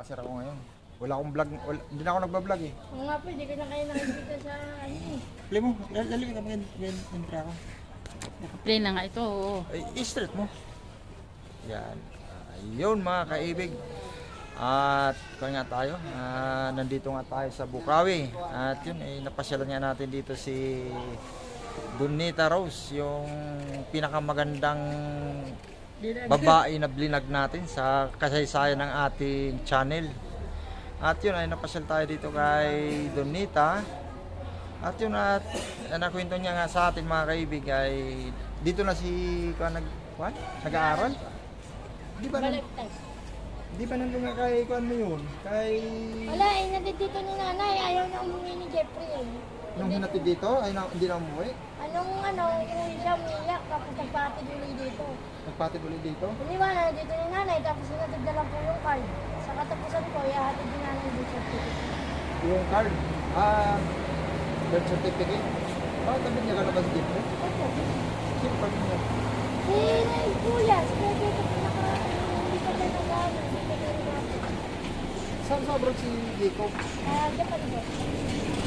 Sir ako ngayon. Wala akong vlog, hindi na ako nagba-vlog eh. Oo nga po, hindi ko na kayo nakikita sa ano eh. Play mo, lalim ka mag-entry ako. Naka-play na nga ito, oo. Ay, i-start mo. Yan. Ayun mga kaibig. At kung nga tayo, nandito nga tayo sa Bukawi. At yun, napasyalan nga natin dito si Donita Rose, yung pinakamagandang babae na blinag natin sa kasaysayan ng ating channel. At yun ay napasyal tayo dito kay Donita. At yun at nakwento niya nga sa atin mga kaibig ay dito na si nag-aaral. Di ba di ba nandun nga kay kuan mo yun? Kay Wala eh, nandito ni nanay, ayaw na umuwi ni Jeffrey eh. nung hinatid dito ay hindi na umuwi. Umuwi siya, umiyak, tapos nagpatid ulit dito. Nagpatid ulit dito. Iniwanan dito ni nanay, tapos sinatid na lang po yung card. Sa katapusan ko, ihahatid ni nanay yung certificate. Yung card, birth certificate. Bakit namin niya kalabas dito? Opo. Sino pa niya? Si Kuya, si Kuya dito hindi pa tayo nag-aaral, hindi pa tayo nag-aaral. Saan sa abroad si Jacob? Japan po.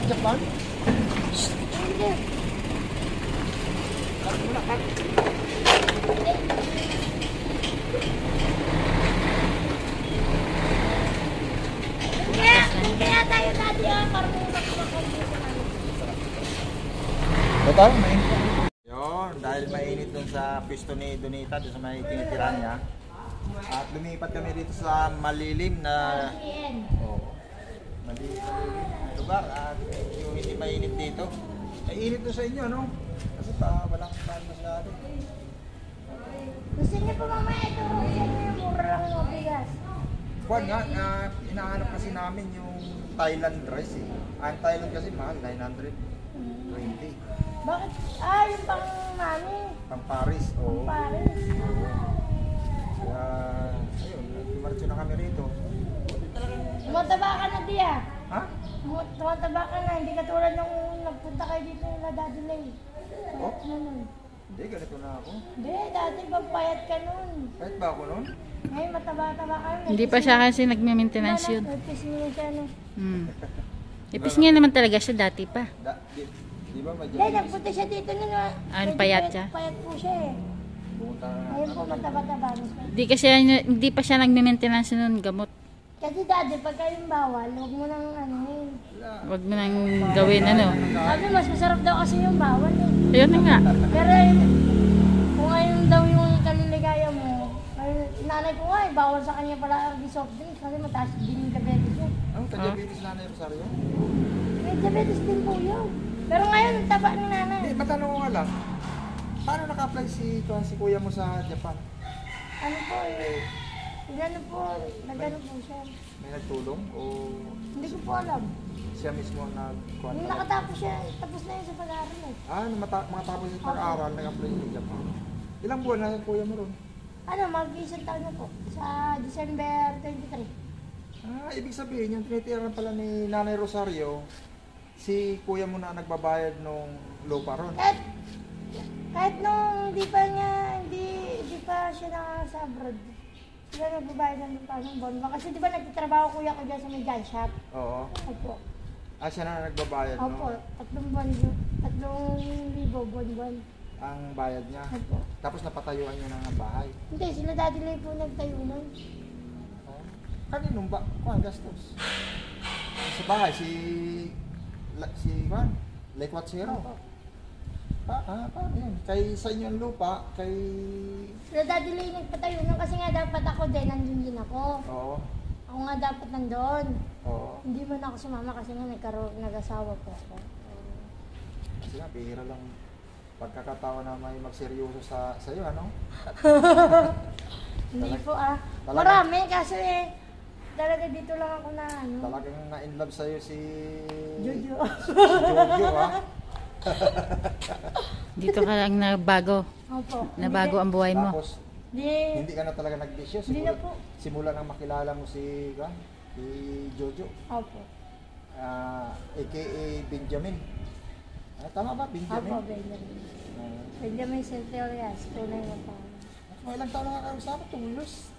Japan? Hindi. Card muna, card. Kaya tayo dati para may magkakaroon namin. Total, mainit. Yun, dahil mainit dun sa pwesto ni Donita, dun sa may tinitira niya. At lumipat kami dito sa malilim na malilim na lugar. At yung hindi mainit dito. Ay init doon sa inyo, no? Kasi walang saan masyado. Gusto niyo po mamaya ito, yung mura lang yung bigas. Kuwan nga, inahanap kasi namin yung Thailand dress eh. Ang Thailand kasi mahal, 920. Bakit? Yung pang mami. Pang Paris, oo. Paris. Kaya, ayun, nagmarcho na kami rito. Tumataba ka na diya. Ha? Tumataba ka na, hindi katulad nung nagpunta kayo dito nila Daddy Lay. Oh? Nun. Hindi, ganito na ako. Hindi, dati pagpayat ka nun. Kahit ba ako noon? Ngayon mataba-taba ka nun. Hindi pa siya kasi nagme-maintenance yun. Nagpis mo siya no. Ipis nga naman talaga siya dati pa. Di ba medyo? Hindi, nagpunta siya dito nun. Ano, payat siya? Payat po siya eh. Pumunta na Ngayon po mataba-taba na siya. Hindi pa siya nagme-maintenance nun gamot. Kasi dati pagka yung bawal, huwag mo nang ano eh. Huwag mo nang gawin ano. Sabi mas masarap daw kasi yung bawal eh. Ayun na nga. Pero kung ayun daw yung kaliligaya mo, nanay ko nga bawal sa kanya pala ang soft drinks kasi mataas din yung diabetes niya. Ang ka-diabetes nanay Rosario? May diabetes din po yun. Pero ngayon, ang taba ng nanay. Hindi, matanong ko nga lang. Paano naka-apply si kuya mo sa Japan? Ano po eh, nagano po siya. May nagtulong o Hindi ko po alam. siya mismo nag-kuhan? Nung nakatapos siya, tapos na yun sa pag-aaral eh. Matapos yung pag-aaral, nag-apply sa Japan. Ilang buwan na yung kuya mo ron? Ano, mag-isang taon na po. Sa December 23. Ibig sabihin, yung tinitirahan pala ni Nanay Rosario, si kuya mo na nagbabayad nung lupa ron. Kahit nung hindi pa siya nasa abroad. Sila nagbabayad ng lupa ng bonba. Kasi di ba nagtatrabaho kuya ko dyan sa may gun shop? Oo. Opo. Siya na nagbabayad, Opo. no? 3,000 buwan-buwan. Ang bayad niya. Opo. Tapos napatayuan niya ng bahay. Hindi, sila Daddy Lay po nagtayo nun. Oh. Kaninong ba? Kuhan, gastos. Sa bahay, si Juan, Lake Watsero. Opo. Paano yun? Kay sa inyo ang lupa, kay... Sila Daddy Lay nagpatayo nun kasi nga dapat ako din, nandun din ako. Oo. Ako nga dapat nandun. Oo. Hindi man ako sumama kasi nga nag-asawa po ako. Kasi nga, bihira lang pagkakataon na may magseryoso sa iyo, ano? Hindi po talaga. Marami kasi talaga dito lang ako na ano. Talagang na-inlove sa'yo si... Jojo. Si Jojo, ha? Dito ka lang nabago. Opo. Nabago ang buhay mo. Tapos, Di, hindi ka na talaga nag-bisyo. Hindi na po. Simula nang makilala mo si Jojo. Opo. AKA Benjamin. Tama ba? Benjamin? Opo, Benjamin. Benjamin Centurias, tunay na pangalan. Ilang taon na nga kayo sa akin? 2 years?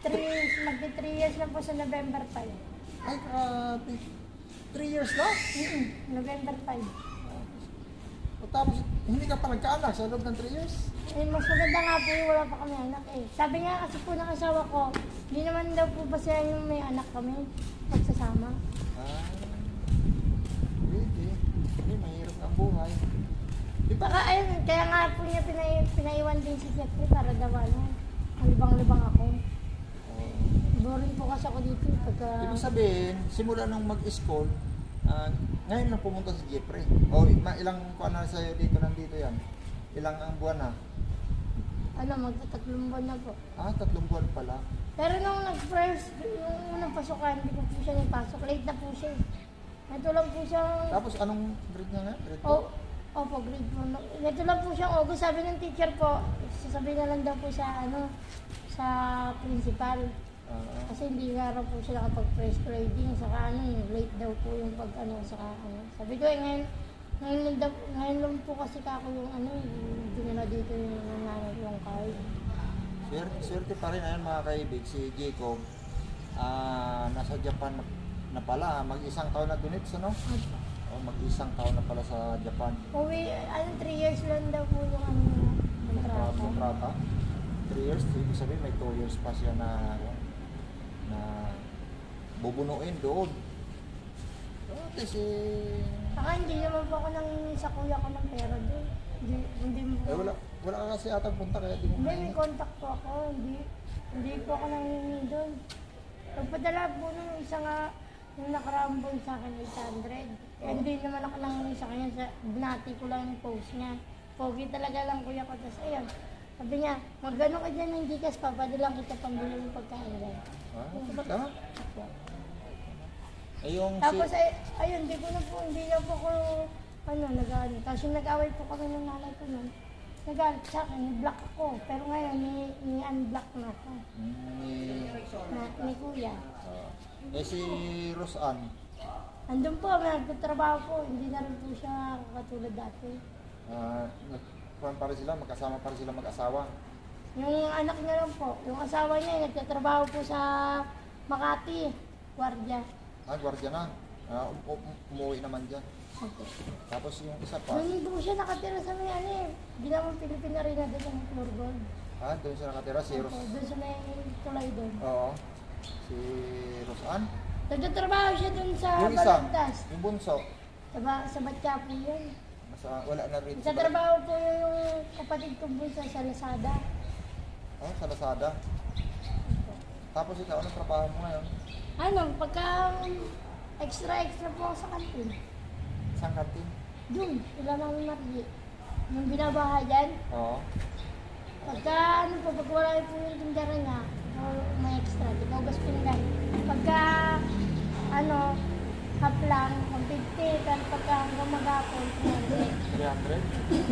Magti 3 years na po sa November 5. Ay, grabe. 3 years na? November 5. O tapos, hindi ka pa nagkaanak sa loob ng 3 years? Eh, mas maganda nga po yung wala pa kami anak eh. Sabi nga kasi po ng asawa ko, hindi naman daw po ba siya yung may anak kami pagsasama. Ah, hindi. Hindi, mahirap ang buhay. Di ba? Baka ayun, kaya nga po niya pinaiwan din si Jeffrey para daw ano, malibang-libang ako. Oh. Boring po kasi ako dito pagka... Ibig sabihin, simula nung mag-school, ngayon lang pumunta si Jeffrey. O, ilang kuha na sa'yo dito, nandito yan? Ilang ang buwan na? Ano, magtatatlong buwan na po. 3 buwan pala. Pero nung nag-first, yung unang pasukan, hindi ko po siya nagpasok. Late na po siya eh. Ito lang po siyang... Tapos anong grade niya nga? Grade 2? Opo, grade 1. Ito lang po siyang August. Sabi ng teacher po, sasabihin na lang daw po sa ano, sa principal. Kasi hindi nga raw po siya nakapag-first grading. Saka ano, late daw po yung pag ano, saka ano. Sabi ko ngayon lang po kasi ako yung ano, hindi na dito yung nangyari yung card. Swerte pa rin ayun mga kaibig, si Jacob. Nasa Japan na pala, mag-isang taon na dunits, ano? O mag-isang taon na pala sa Japan. Uwi, 3 years lang daw po yung ano, kontrata. Kontrata. 3 years, ibig sabihin may 2 years pa siya na bubunuin doon. Kasi Saka hindi naman po ako nangingi sa kuya ko ng pera doon. Hindi mo po. wala ka kasi atang punta kaya di mo Hindi, may mainit. contact po ako. Hindi po ako nangingi doon. Pagpadala po nung isa nga, yung nakarambol sa akin 800. Eh, hindi naman ako nangingi sa kanya. Binati ko lang yung post niya. Pogi talaga lang kuya ko. Tapos ayun, sabi niya, magano ka dyan ng Gcash, papadalang kita pambili ng pagkain dyan. Tama? Ay, yung Tapos ayun, hindi na po ako nag-ano. Tapos yung nag-away po kami ng nanay ko nun, nag-ano sa akin, ni-block ako. Pero ngayon, ni-unblock na ako. Ni kuya. si Rosan, Andun po, nagtatrabaho po. Hindi na rin po siya katulad dati. nagkuhan pa rin sila, magkasama pa rin sila mag-asawa. Yung anak niya lang po, yung asawa niya, nagtatrabaho po sa Makati, Guardia. Gwardiya na. Umuwi naman dyan. Okay. Tapos yung isa pa, Doon po siya nakatira sa may ginawang Pilipina rin na doon ang Floorball. doon siya nakatira, si Doon sa may tulay doon. Oo. Si Rosan. Nagtatrabaho siya doon sa Yung isa, Balagtas. yung bunso. Sa Batya po yun. Wala na rin. Nagtatrabaho po yung kapatid kong bunso sa Lazada. Sa Lazada. Tapos ikaw, anong trabaho mo ngayon? Pagka extra po ako sa kantin. Isang kantin? Doon, sila Mami Margie. Yung binabaha dyan, Oo. pagka pag wala po yung tindera niya, may extra, di ba, ugas pinggan. Pagka, half lang, 150, pero pagka hanggang mag-apon, 300. 300?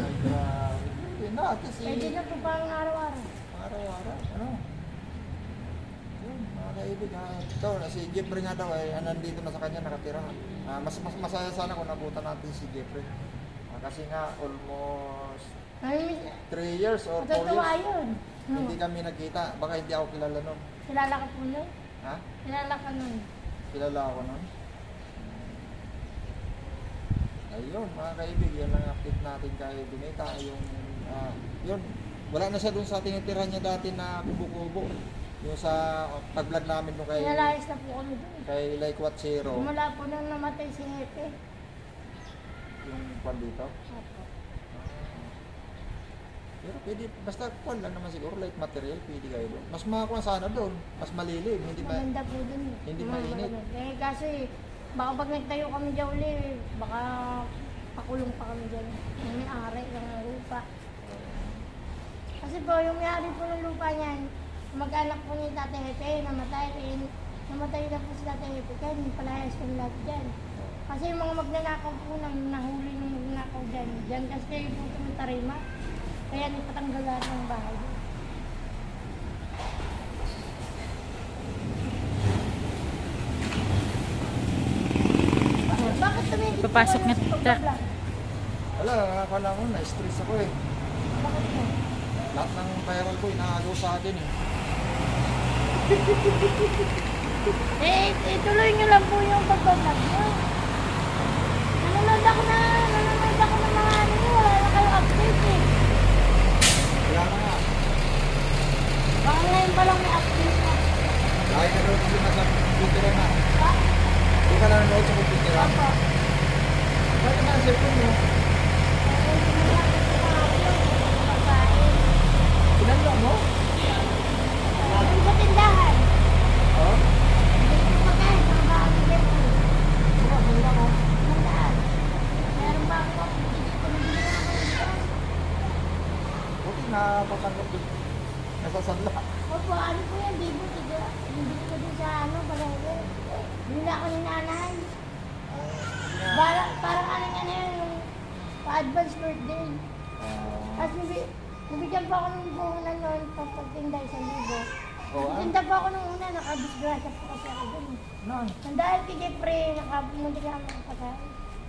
Ay, grabe. Hindi na, kasi Pwede na po pang araw-araw. araw-araw. Yun, mga kaibig. Ito, si Jeffrey nga daw, nandito na sa kanya, nakatira. Mas masaya sana kung nabutan natin si Jeffrey. Kasi nga, almost 3 years or 4 Matatawa years. yun. Hindi kami nagkita. Baka hindi ako kilala nun. Kilala ka po nun? Ha? Kilala ka nun. Kilala ako nun. Ayun, mga kaibig, yan ang update natin kay Binita. Yun, wala na siya dun sa tinitirahan niya dati na kubo-kubo. Yung sa pag-vlog namin nung Pinalayas na po kami doon. kay Like What Zero, Mula po nang namatay si Hepe. yung kwan dito. Opo. Pero pwede, basta kwan lang naman siguro, light material, pwede kayo doon. Mas makakuha sana doon, mas malilim, hindi ba? Maganda po dun. Hindi mainit. Kasi baka pag nagtayo kami dyan uli, baka pakulong pa kami dyan. Yung may-ari ng lupa. Kasi po, yung may-ari po ng lupa niyan, mag-anak po ni Tate Hepe, namatay na po si Tate Hepe, kaya hindi palayas ko lahat dyan. Kasi yung mga magnanakaw po nang nahuli ng magnanakaw dyan kasi kayo po tumitarima. Kaya nipatanggal lahat ng bahay. Bakit tumigil? Papasok na truck. Wala, nakakala ko, na-stress ako eh. Bakit po? Lahat ng payroll ko, inaagaw sa akin eh. Ituloy nyo lang po yung pagbablog nyo. Nanonood ako ng mga ano nyo, wala na kayong update eh. Wala na nga. Baka ngayon pa lang may update na. Dahil nanonood ko sa computer na. Ha? Hindi ka nanonood sa computer na. Opo. Bakit naman ang cellphone mo? Pinanlo mo? Yung sa tindahan. Oo. Hindi ko pagkain, mga bago din. Wala mo. Mandaan. Meron ba ako? Hindi ko nabili na ako ng ito. Buti na patanggap din. Nasasadla. Opo, ano po yan, bibo, tiga. Hindi ko din sa ano, palengke. Hindi na ako ni nanay. Parang ano yun, yung pa-advance birthday. Tapos nabigyan pa ako ng buhunan noon, pagpagtinda 1,000. Oo, ah. Tinda pa ako nung una, nakadisgrasya po kasi ako dun. Naan? Nandahil kay Jeffrey, nakapunta na ako kapatay.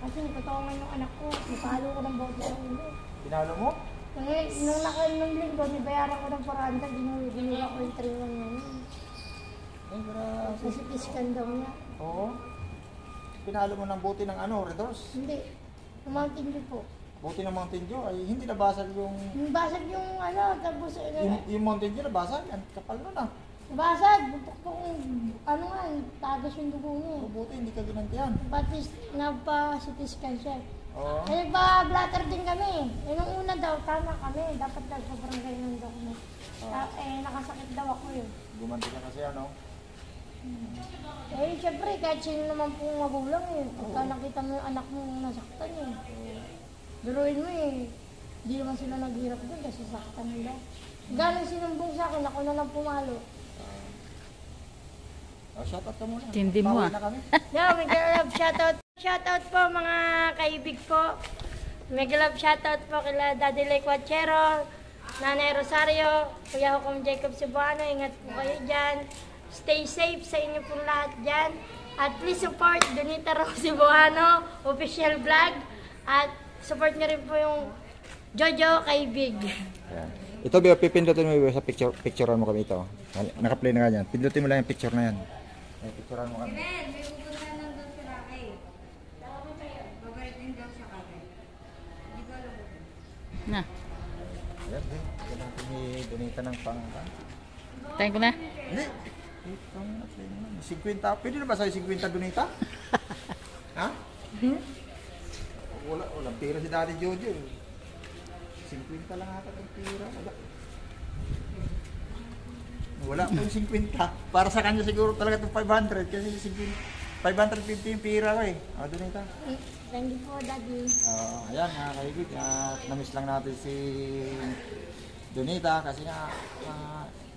Kasi nagtutulungan yung anak ko, napalo ko ng bote sa ulo. Pinalo mo? Nung linggo, nibayaran ko ng 400, binila ko yung 3-1 na yun. Ay, grabe. Kasi piskan daw niya. Oo. Pinalo mo ng buti ng ano, Red Horse. Hindi, Mountain Dew po. Buti ng Mountain Dew ay hindi nabasag yung... Yung basag yung ano, tapos Yung Mountain Dew nabasag. Ang kapal nun ah. basag, bupok ano nga, tagas yung dugo niya. O, buti hindi ka ginantihan. Pati nagpa-CT scan siya. Oo. Eh, nagpa-blatter din kami. Eh, nung una daw, tama kami. Dapat daw sa barangay ng document. Nakasakit daw ako yun. Gumanti ka kasi ano. Eh, syempre, kahit sino naman pong magulang eh. Pagka nakita mo yung anak mo nasaktan eh. Duruin mo eh. Hindi naman sila naghirap doon kasi saktan nila. Galing sinumbong sa akin, ako na lang pumalo. Shoutout ka muna. Tindi mo, Pauwi ah. na kami. Yo, mega love shoutout. Shoutout po mga kaibig ko. Mega love shoutout po kila Daddy Lake Wachero, Nanay Rosario, Kuya Hukom Jacob Cebuano. Ingat po kayo dyan. Stay safe sa inyo pong lahat dyan. At please support Donita Rose Cebuano official vlog. At support nyo rin po yung Jojo Kaibig. Ayan. Ito, Bio, pipindutin mo sa picturean mo kami ito. Naka-play na ganyan. Pindutin mo lang yung picture na yan. Ay, picturean mo kami. Na, Ayan, din. Ito lang donita ng pang... tayo ko na. Hindi. Ito na, play mo na. 50. Pwede na ba sa'yo 50 donita? Ha? Walang pera si Daddy Jojo. 50 lang ata yung pera. Wala po yung 50. Para sa kanya siguro talaga itong 500. Kasi 550 yung pera ko eh. O, donita. Thank you po, Daddy. Ayan mga kaibig, namiss lang natin si Donita kasi nga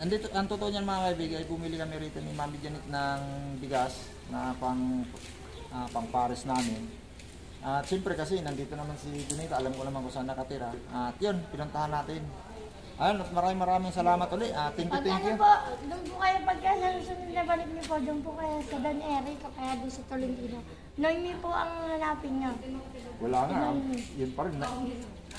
andito, ang totoo niyan mga kaibig ay bumili kami rito ni Mami Janet ng bigas na pang pares namin. At siyempre kasi nandito naman si Donita, alam ko naman kung saan nakatira. At yun, pinuntahan natin. Ayun, at maraming salamat ulit. Thank Pag you. ano po, doon po kayo pagka sa susunod na balik niyo po, doon po kayo sa Don Eric o kaya doon sa Tolentino. Noemi po ang hanapin niyo. Wala nga, yun pa rin.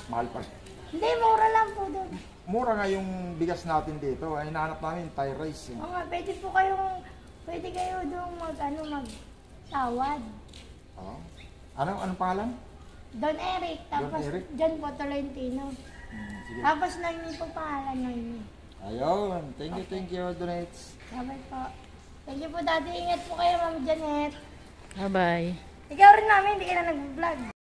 Mahal pa rin. Hindi, mura lang po doon. Mura nga yung bigas natin dito. Ay, hinahanap namin Thai rice. Oo nga, pwede kayo doon mag-sawad. Oh. Anong pangalan? Don Eric, tapos Eric? dyan po Tolentino. Sige. Tapos Noemi po pangalan, Noemi. Ayun, thank you, donates. Sabay po. Thank you po, Daddy. Ingat po kayo, Ma'am Janet. Bye-bye. Ikaw rin namin, hindi ka na nag-vlog.